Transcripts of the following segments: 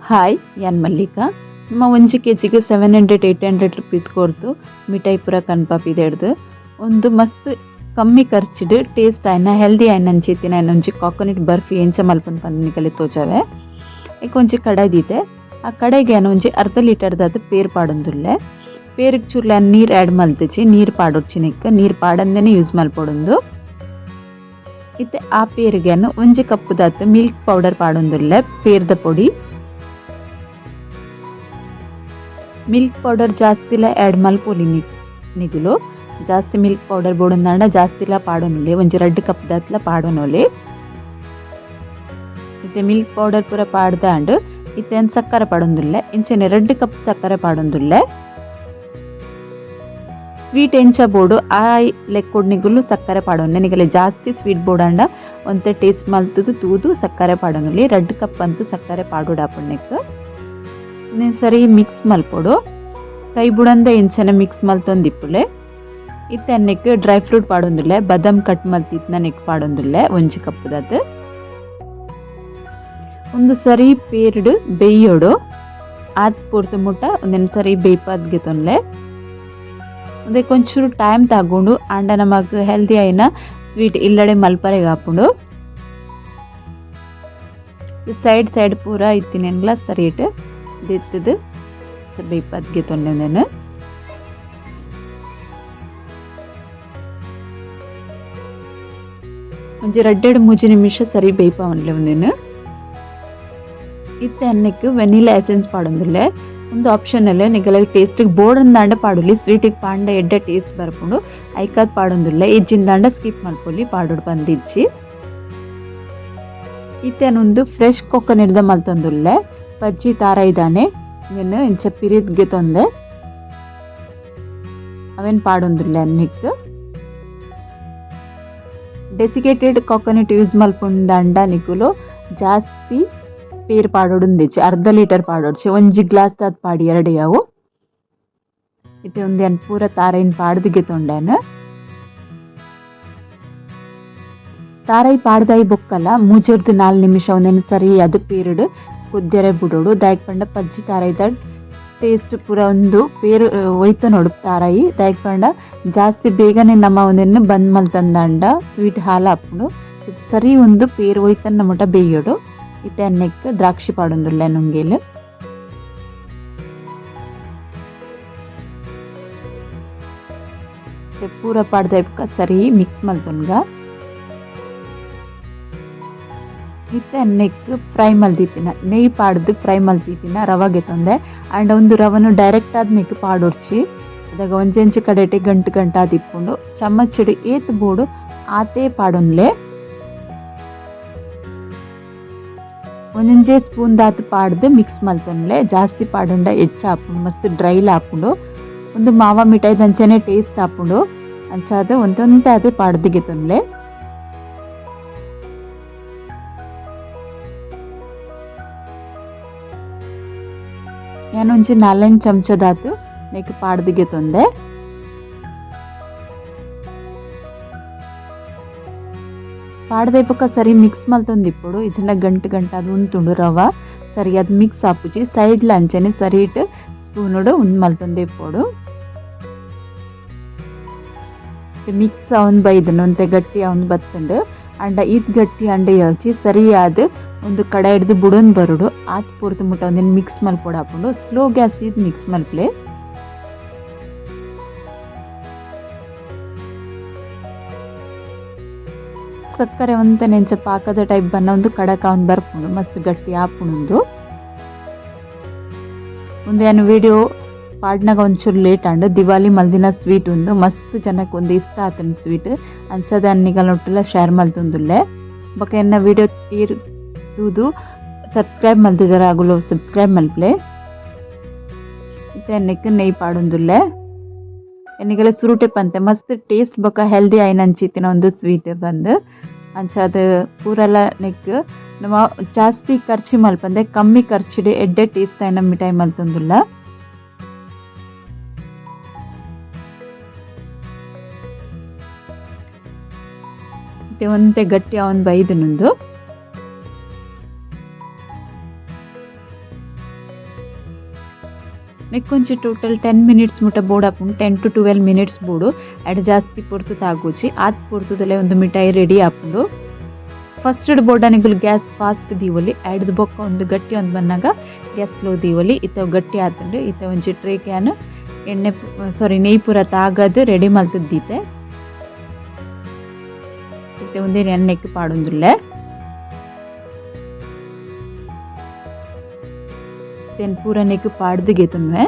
Hi ಯಾನ್ ಮಲ್ಲಿಕಾ ನಮ್ಮ 1 ಕೆಜಿಗೆ 700-800 ರೂಪೀಸ್ ಕೊರ್ತು ಮಿಠಾಯಿ ಪೂರ ಕನ್ಪಾಪಿದೆ ಹಿಡ್ದು ಒಂದು ಮಸ್ತ್ ಕಮ್ಮಿ ಖರ್ಚಿಡು ಟೇಸ್ಟ್ ಆಯ್ನ ಹೆಲ್ದಿ ಆಯ್ನ ಅಂಚಿತ್ತಿನ ಒಂಜಿ ಕಾಕೋನಟ್ ಬರ್ಫಿ ಎಂಚ ಮಲ್ಪನ್ ಪನ್ನಿಕಲೆ ತೋಜಾವೆ ಈಗ ಒಂಜಿ ಕಡಾಯಿ ದೀತೆ ಆ ಕಡಾಯಿಗೆ ಒಂಜಿ ಅರ್ಧ ಲೀಟರ್ದಾದ ಪೇರ್ ಪಾಡೊಂದುಲ್ಲೆ ಪೇರಿಗೆ ಚೂರ್ಲ ನೀರು ಆ್ಯಡ್ ಮಲ್ತಿಜಿ ನೀರು ಪಾಡೊಚ್ಚಿನಿಕ್ಕ ನೀರು ಪಾಡಂದೇನೆ ಯೂಸ್ ಮಲ್ಪೊಡೊಂದು ಇತ್ತೆ ಆ ಪೇರಿಗೆ ಒಂಜಿ ಕಪ್ಪುದಾತು ಮಿಲ್ಕ್ ಪೌಡರ್ ಪಾಡೊಂದುಲ್ಲೆ ಪೇರ್ದ ಪೊಡಿ ಮಿಲ್ಕ್ ಪೌಡರ್ ಜಾಸ್ತಿಲ ಆ್ಯಡ್ ಮಲ್ಪೊಲಿ ನಿಗುಲು ಜಾಸ್ತಿ ಮಿಲ್ಕ್ ಪೌಡರ್ ಬೋಡೊಂದಾಂಡ ಜಾಸ್ತಿಲ ಪಾಡೊನುಲೆ ಒಂಜಿ 2 ಕಪ್ ದಾತ್ಲ ಪಾಡೊನೊಲಿ ಇತ್ತೆ ಮಿಲ್ಕ್ ಪೌಡರ್ ಪೂರ ಪಾಡ್ದಾಂಡ್ ಇತ್ತೆ ಸಕ್ಕರೆ ಪಾಡೊಂದುಲ್ಲೆ ಇಂಚನೆ 2 ಕಪ್ ಸಕ್ಕರೆ ಪಾಡೊಂದುಲ್ಲೆ ಸ್ವೀಟ್ ಎಂಚ ಬೋಡು ಆ ಲೆಕ್ಕೊಡ್ ನಿಗುಲು ಸಕ್ಕರೆ ಪಾಡೊನ್ನೆ ನಿಗಲೆ ಜಾಸ್ತಿ ಸ್ವೀಟ್ ಬೋಡಾಂಡ ಒಂತೆ ಟೇಸ್ಟ್ ಮಲ್ತದು ತೂದು ಸಕ್ಕರೆ ಪಾಡೊನುಲಿ 2 ಕಪ್ ಅಂತೂ ಸಕ್ಕರೆ ಪಾಡೋಡಾಪಣ್ಣೆಕ್ ಸರಿ ಮಿಕ್ಸ್ ಮಲ್ಪೊಡು ಕೈ ಬುಡಂದ ಎಂಚನೆ ಮಿಕ್ಸ್ ಮಲ್ತೊಂದಿಪ್ಪುಲೆ ಇತ್ತೆ ಅನ್ನೆಕ್ ಡ್ರೈ ಫ್ರೂಟ್ ಪಾಡೊಂದುಲ್ಲೆ ಬದಾಮ್ ಕಟ್ ಮಲ್ತಿತ್ನ ನೆಕ್ ಪಾಡೊಂದುಲ್ಲೆ ಒಂಜಿ ಕಪ್ಪುದಾತ್ ಒಂದು ಸರಿ ಪೇರ್ಡ್ ಬೇಯೋಡು ಆದ್ ಪೂರ್ತಿ ಮುಟ್ಟ ಒಂದೆನ್ ಸರಿ ಬೇಯ್ಪಾದ್ಗೆ ತೊನ್ಲೆ ಒಂದೇ ಕೊಂಚೂರು ಟೈಮ್ ತಗೊಂಡು ಆಂಡ ನಮಗ್ ಹೆಲ್ದಿ ಆಯ್ನ ಸ್ವೀಟ್ ಇಲ್ಲಡೆ ಮಲ್ಪರೆಗೆ ಹಾಕೊಂಡು ಸೈಡ್ ಪೂರ ಇತ್ತಿನೆನ್ಲ ಸರಿ ಇಟ್ಟು ದಿತ್ತದು ಬೇಯ್ಪಾದ್ಗೆ ತೊನ್ನೆ ನಾನು ಒಂಜಿ 2-3 ನಿಮಿಷ ಸರಿ ಬೇಯ್ಪಾವನ್ಲೆ ಒಂದೇನು ಇತ್ತೆ ಅನ್ನಕ್ಕೆ ವೆನಿಲಾ ಎಸೆನ್ಸ್ ಪಾಡೊಂದುಲ್ಲೆ ಒಂದು ಆಪ್ಷನ್ ಅಲ್ಲೇ ನಿಗಲ ಟೇಸ್ಟಿಗೆ ಬೋರ್ಡಂದಾಂಡ ಪಾಡೊಲಿ ಸ್ವೀಟಿಗೆ ಪಾಂಡ ಎಡ್ಡೆ ಟೇಸ್ಟ್ ಬರ್ಕೊಂಡು ಐಕಾದ್ ಪಾಡೊಂದುಲ್ಲೆ ಇಜ್ಜಿಂದಾಂಡ ಸ್ಕಿಪ್ ಮಲ್ಪೊಲಿ ಪಾಡೋಡು ಬಂದಿಜ್ಜಿ ಇತ್ತೇನೊಂದು ಫ್ರೆಶ್ ಕೊಕೊನಟ್ದ ಮಲ್ತೊಂದುಲ್ಲೆ ಪಜ್ಜಿ ತಾರ ಇದ್ದಾನೆ నేను ಇಂಚ ಪಿರಿದ್ಗೆ ತೊಂದೆ ಅವೇನು ಪಾಡೊಂದುಲ್ಲೆ ಅನ್ನಿಕ್ ಡೆಸಿಕೇಟೆಡ್ ಕೊಕೊನಟ್ ಯೂಸ್ ಮಲ್ಪುಂದಾಂಡ ನಿಕುಲು ಜಾಸ್ತಿ ಪೇರ್ ಪಾಡೋಡುಂದಿಚ್ಚಿ ಅರ್ಧ ಲೀಟರ್ ಪಾಡೋಡ್ಚಿ ಒಂಜಿ ಗ್ಲಾಸ್ ದಾದ್ ಪಾಡಿ 2 ಯಾವು ಇತ್ತೆ ಒಂದೇನು ಪೂರ ತಾರೈನ್ ಪಾಡ್ದಿಗೆ ತೊಂಡೇನು ತಾರೈ ಪಾಡ್ದಾಯಿ ಬೊಕ್ಕಲ್ಲ 3-4 ನಿಮಿಷ ಒಂದೇನು ಸರಿ ಅದು ಪೇರಿಡ್ ಕುದ್ದೆರೆ ಬಿಡೋಡು ದಾಯಕ್ ಪಂಡ ಪಜ್ಜಿ ತಾರೈದ ಟೇಸ್ಟ್ ಪೂರ ಒಂದು ಪೇರು ಒಯ್ತ ನೋಡು ತಾರಾಯಿ ದಾಯಕ್ ಪಂಡ ಜಾಸ್ತಿ ಬೇಗನೆ ನಮ್ಮ ಒಂದೇನು ಬಂದ್ ಮಲ್ತಂದಾಂಡ ಸ್ವೀಟ್ ಹಾಲು ಹಾಕೊಂಡು ಸರಿ ಒಂದು ಪೇರು ಒಯ್ತನ್ನ ಮುಟ ಬೇಯೋಡು ಇತ್ತೆ ಅನ್ನಕ್ಕೆ ದ್ರಾಕ್ಷಿ ಪಾಡೊಂದುಲ್ಲೆ ನುಂಗೇಲು ಪೂರ ಪಾಡ್ದ ಸರಿ ಮಿಕ್ಸ್ ಮಲ್ತೊನ್ಗ ಇತ್ತೆ ಅನ್ನೆಕ್ ಫ್ರೈ ಮಲ್ದಿತ್ತಿನ ನೆಯ್ ಪಾಡ್ದು ಫ್ರೈ ಮಲ್ತಿತ್ತಿನ ರವಾಗೆ ತೊಂದೆ ಆ್ಯಂಡ್ ಒಂದು ರವನು ಡೈರೆಕ್ಟ್ ಆದ ನೆಕ್ ಪಾಡೊಡ್ಚಿ ಅದಾಗ ಒಂಜೆಂಚಿ ಕಡೆಟೆ ಗಂಟು ಆದಿಪ್ಪುಂಡು ಚಮ್ಮಚಡಿ ಏತ್ ಬೋಡು ಆತೇ ಪಾಡೊನ್ಲೆ ಒಂದೊಂಜೇ ಸ್ಪೂನ್ ದಾತ್ ಪಾಡ್ದು ಮಿಕ್ಸ್ ಮಲ್ತೊನ್ಲೆ ಜಾಸ್ತಿ ಪಾಡೊಂಡ ಹೆಚ್ಚು ಹಾಪುಂಡು ಮಸ್ತ್ ಡ್ರೈಲ್ ಹಾಪುಂಡು ಒಂದು ಮಾವ ಮಿಠಾಯಿ ದಂಚನೆ ಟೇಸ್ಟ್ ಹಾಪುಂಡು ಅಂಚಾದ ಒಂದೊಂದೇ ಅದೇ ಪಾಡ್ದಿಗೆ ತೊನ್ಲೆ ഞാനൊഞ്ച് 4 ಚಮಚದಾತು ನೆಕ್ ಪಾಡ್ದಿಗೆ ತೊಂದೆ ಪಾಡ್ದೆ ಪಕ್ಕ ಸರಿ ಮಿಕ್ಸ್ ಮಲ್ತೊಂದಿಪ್ಪುಡು ಇಜಂಡ ಗಂಟು ಅದು ಉಂತುಂಡು ರವ ಸರಿ ಅದು ಮಿಕ್ಸ್ ಹಾಪುಜಿ ಸೈಡ್ಲ ಅಂಚನೆ ಸರಿ ಇಟ್ಟು ಸ್ಪೂನುಡು ಉಂದು ಮಲ್ತೊಂದೆ ಇಪ್ಪೋಡು ಮಿಕ್ಸ್ ಅವನ್ ಬೈದನು ಒಂತೆ ಗಟ್ಟಿ ಅವನ್ ಬತ್ತಂಡು ಅಂಡ ಈದ್ ಗಟ್ಟಿ ಅಂಡ ಯೋಚಿ ಸರಿಯಾದ ಒಂದು ಕಡೆ ಹಿಡ್ದು ಬುಡನ್ ಬರುಡು ಆತ್ ಪೂರ್ತಿ ಮುಟ್ಟ ಒಂದೇನು ಮಿಕ್ಸ್ ಮಲ್ಪೊಡ ಹಾಕೊಂಡು ಸ್ಲೋ ಗ್ಯಾಸ್ ಇದು ಮಿಕ್ಸ್ ಮಲ್ಪಲೆ ಸಕ್ಕರೆ ಒಂತ ನೆಂಚ ಪಾಕದ ಟೈಪ್ ಬನ್ನ ಒಂದು ಕಡಕ ಒಂದು ಬರ್ಪುಂಡು ಮಸ್ತ್ ಗಟ್ಟಿ ಹಾಪುಂಡು ಒಂದೇನು ವಿಡಿಯೋ ಪಾಡ್ನಾಗ ಒಂಚೂರು ಲೇಟ್ ಅಂಡು ದಿವಾಲಿ ಮಲ್ದಿನ ಸ್ವೀಟ್ ಒಂದು ಮಸ್ತ್ ಜನಕ್ಕೆ ಒಂದು ಇಷ್ಟ ಆತನ ಸ್ವೀಟ್ ಅನ್ಸದ ಅನ್ನಿಗಲ್ ಒಟ್ಟೆಲ್ಲ ಶೇರ್ ಮಲ್ತೊಂದುಲ್ಲೆ ಬೊಕ ಎನ್ನ ವಿಡಿಯೋ ತೂದು ಸಬ್ಸ್ಕ್ರೈಬ್ ಮಲ್ತು ಜರ ಆಗುಲು ಸಬ್ಸ್ಕ್ರೈಬ್ ಮಲ್ಪಲೆ ಇತ್ತೆ ಎಣ್ಣೆಕ್ ನೆಯ್ ಪಾಡೊಂದುಲ್ಲೆ ಎನ್ನಿಗೆಲ್ಲ ಸುರುಟೆ ಪಂತೆ ಮಸ್ತ್ ಟೇಸ್ಟ್ ಬೊಕ ಹೆಲ್ದಿ ಆಯ್ನ ಅಂಚಿತ್ತಿನ ಒಂದು ಸ್ವೀಟ್ ಬಂದು ಅಂಚಾದ ಪೂರೆಲ್ಲ ನೆಕ್ ನಮ್ಮ ಜಾಸ್ತಿ ಖರ್ಚಿ ಮಲ್ಪಂದೆ ಕಮ್ಮಿ ಖರ್ಚಿಡೆ ಎಡ್ಡೆ ಟೇಸ್ಟ್ ಆಯ್ನ ಮಿಠಾಯಿ ಮಲ್ತೊಂದುಲ್ಲ ಒಂತೆ ಗಟ್ಟಿ ಅವನ್ ಬೈದನುಂದು ನೆಕ್ಕೊಂಚಿ ಟೋಟಲ್ 10 ಮಿನಿಟ್ಸ್ ಮುಟ ಬೋಡಾಪುಂಡು 10 to 12 ಮಿನಿಟ್ಸ್ ಬೋಡು ಅಡ್ ಜಾಸ್ತಿ ಪೊರ್ತು ತಾಗೋಚಿ ಆತ್ ಪೊರ್ತುದಲೆ ಒಂದು ಮಿಠಾಯಿ ರೆಡಿ ಆಪುಂಡು. ಫಸ್ಟ್ ಬೋಡಾನಿಗುಲು ಗ್ಯಾಸ್ ಫಾಸ್ಟ್ ದೀವೊಲಿ ಆಡ್ದು ಬೊಕ್ಕ ಒಂದು ಗಟ್ಟಿ ಒಂದು ಬನ್ನಾಗ ಗ್ಯಾಸ್ ಸ್ಲೋ ದೀವೊಲಿ ಇತ್ತ ಗಟ್ಟಿ ಆತುಂಡು ಇತ್ತ ಒಂಜಿ ಟ್ರೇ ಕ್ಯಾನ್ ನೆಯ್ ಪೂರ ತಾಗದು ರೆಡಿ ಮಲ್ತದ್ದೀತೆ ಇತ್ತ ಒಂದೇನು ಎಣ್ಣೆಕ್ಕೆ ಪಾಡೊಂದುಲ್ಲೆ ಪೂರ ನೆಕ್ ಪಾಡ್ದು ಗೆತುನ್ವೆ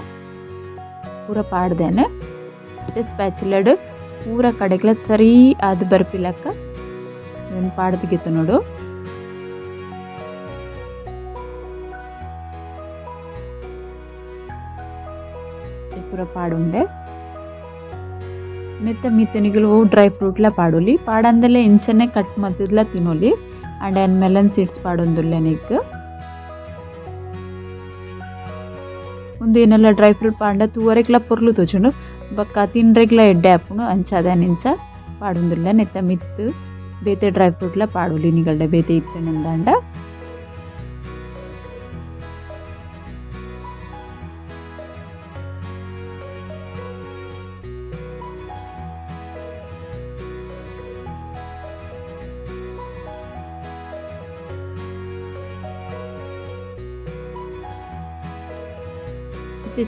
ಪೂರ ಪಾಡ್ದೇನೆ ಮತ್ತೆ ಸ್ಪ್ಯಾಚುಲಡ್ ಪೂರ ಕಡೆಗ್ಲ ಸರಿ ಆದ್ ಬರ್ಪಿಲಕ್ಕ ಇದನ್ನು ಪಾಡ್ದು ಗೆತು ನೋಡು. ಪೂರ ಪಾಡುಂಡೆ ನೆತ್ತ ಮಿತ್ತನಿಗಳು ಡ್ರೈ ಫ್ರೂಟ್ಲ ಪಾಡೋಲಿ ಪಾಡಂದಲ್ಲೇ ಇಂಚನೆ ಕಟ್ ಮತ್ತದ್ಲ ತಿನ್ನೋಲಿ ಅಂಡ್ ಆ್ಯಂಡ್ ಮೆಲನ್ ಸೀಡ್ಸ್ ಪಾಡೊಂದುಲ್ಲೆ ನೆಕ್ ಮುಂದೇನೆಲ್ಲ ಡ್ರೈ ಫ್ರೂಟ್ ಪಾಂಡ ತೂವರೆಗ್ಲ ಪೊರ್ಲು ತೋಜುಂಡು ಬೊಕ್ಕ ತಿನ್ರೆಗ್ಲ ಎಡ್ಡೆ ಆಪುಂಡು ಅಂಚಾದನಿಂಚ ಪಾಡೊಂದುಲ್ಲೆ ನೆತ್ತ ಮಿತ್ತು ಬೇತೆ ಡ್ರೈ ಫ್ರೂಟ್ಲ ಪಾಡೋಲಿ ನಿಗಲ್ಡೆ ಬೇತೆ ಇತ್ತನೆಂದಾಂಡ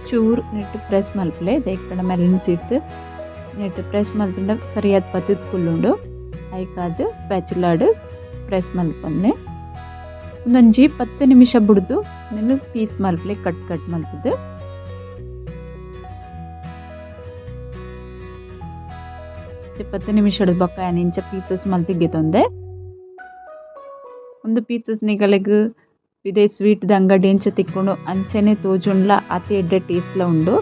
ಚೂರು ನೆಟ್ಟು ಪ್ರೆಸ್ ಮಲ್ಪಲೆ ದೇಕಡ ಮೆಲನ್ ಸೀಡ್ಸ್ ನೆಟ್ಟು ಪ್ರೆಸ್ ಮಲ್ಪಂಡ ಸರಿಯಾದ ಪತ್ತದ ಕುಲ್ಲುಂಡು ಐಕಾದು ಸ್ಪ್ಯಾಚುಲಾಡ್ ಪ್ರೆಸ್ ಮಲ್ಪನ್ನೆ ಒಂದೊಂಜಿ 10 ನಿಮಿಷ ಬಿಡ್ದು నేను ಪೀಸ್ ಮಲ್ಪಲೆ ಕಟ್ ಮಲ್ಪದು 10 ನಿಮಿಷದ ಬೊಕ್ಕ ಇಂಚ ಪೀಸಸ್ ಮಲ್ತಿಗೆತೊಂದೆ ಒಂದು ಪೀಸಸ್ ನಿಗಳಿಗೆ ಇದೇ ಸ್ವೀಟ್ ಅಂಗಡಿ ಎಂಚ ತಿಕ್ಕೊಂಡು ಅಂಚನೆ ತೋಜುಂಡ್ಲ ಅತಿ ಎಡ್ಡೆ ಟೇಸ್ಟ್ಲ ಉಂಡು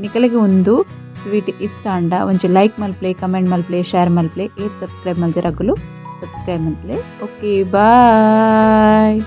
ನಿಕಲೆಗೆ ಒಂದು ಸ್ವೀಟ್ ಇಷ್ಟ ಅಂಡ ಒಂಚ ಲೈಕ್ ಮಲ್ಪ್ಲೆ ಕಮೆಂಟ್ ಮಲ್ಪ್ಲೆ ಶೇರ್ ಮಲ್ಪ್ಲೆ ಸಬ್ಸ್ಕ್ರೈಬ್ ಮಲ್ದಿರಗಲು ಸಬ್ಸ್ಕ್ರೈಬ್ ಮಲ್ಪ್ಲೆ. ಓಕೆ ಬಾಯ್.